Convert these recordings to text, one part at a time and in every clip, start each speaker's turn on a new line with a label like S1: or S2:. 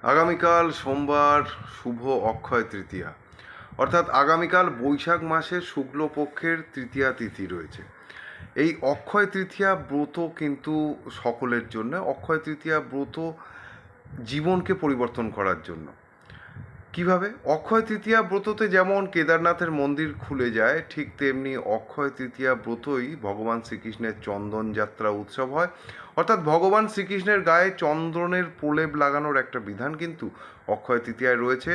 S1: আগামীকাল সোমবার শুভ অক্ষয় তৃতীয়া, অর্থাৎ আগামীকাল বৈশাখ মাসের শুক্লপক্ষের তৃতীয়া তিথি রয়েছে। এই অক্ষয় তৃতীয়া ব্রত কিন্তু সকলের জন্য। অক্ষয় তৃতীয়া ব্রত জীবনকে পরিবর্তন করার জন্য। কিভাবে? অক্ষয় তৃতীয়া ব্রততে যেমন কেদারনাথের মন্দির খুলে যায়, ঠিক তেমনি অক্ষয় তৃতীয়া ব্রতই ভগবান শ্রীকৃষ্ণের চন্দন যাত্রা উৎসব হয়। অর্থাৎ ভগবান শ্রীকৃষ্ণের গায়ে চন্দনের প্রলেপ লাগানোর একটা বিধান কিন্তু অক্ষয় তৃতীয়ায় রয়েছে।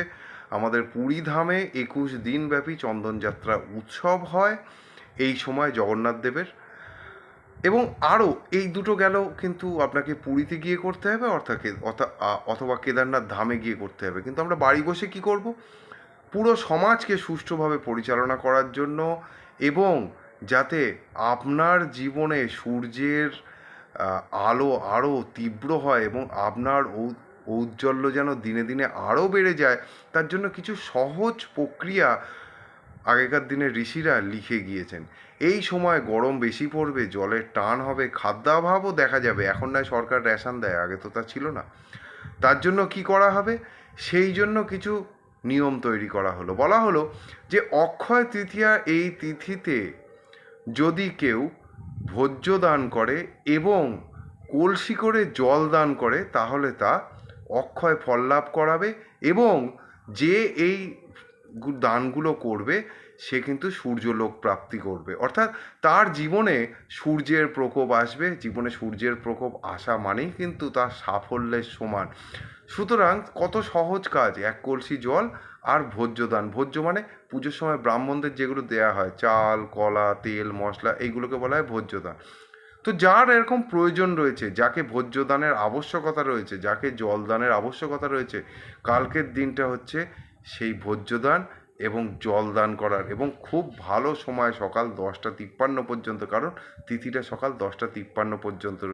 S1: আমাদের পুরী ধামে 21 দিনব্যাপী চন্দন যাত্রা উৎসব হয় এই সময় জগন্নাথ দেবের। এবং আরও এই দুটো গেল কিন্তু আপনাকে পুরীতে গিয়ে করতে হবে, অথবা কেদারনাথ ধামে গিয়ে করতে হবে। কিন্তু আমরা বাড়ি বসে কি করব? পুরো সমাজকে সুষ্ঠুভাবে পরিচালনা করার জন্য এবং যাতে আপনার জীবনে সূর্যের আলো আরও তীব্র হয় এবং আপনার ঔজ্জ্বল্য যেন দিনে দিনে আরও বেড়ে যায়, তার জন্য কিছু সহজ প্রক্রিয়া আগেকার দিনে ঋষিরা লিখে গিয়েছেন। এই সময় গরম বেশি পড়বে, জলের টান হবে, খাদ্যাভাবও দেখা যাবে। এখন নয় সরকার রেশন দেয়, আগে তো তা ছিল না। তার জন্য কি করা হবে? সেই জন্য কিছু নিয়ম তৈরি করা হলো। বলা হলো যে অক্ষয় তৃতীয়া এই তিথিতে যদি কেউ ভোজ্য দান করে এবং কলসি করে জল দান করে, তাহলে তা অক্ষয় ফল লাভ করাবে এবং যে এই দানগুলো করবে সে কিন্তু সূর্যলোক প্রাপ্তি করবে। অর্থাৎ তার জীবনে সূর্যের প্রকোপ আসবে। জীবনে সূর্যের প্রকোপ আসা মানেই কিন্তু তার সাফল্যের সমান। সুতরাং কত সহজ কাজ, এক কলসি জল আর ভোজ্য দান। ভোজ্য মানে পুজোর সময় ব্রাহ্মণদের যেগুলো দেয়া হয়, চাল, কলা, তেল, মশলা, এইগুলোকে বলা হয় ভোজ্য দান। তো যার এরকম প্রয়োজন রয়েছে, যাকে ভোজ্য দানের আবশ্যকতা রয়েছে, যাকে জল দানের আবশ্যকতা রয়েছে, কালকের দিনটা হচ্ছে সেই ভোজ্য দান এবং জল দান করার। এবং খুব ভালো সময় সকাল 10টা 53 পর্যন্ত, কারণ তিথিটা সকাল 10টা 53 পর্যন্ত।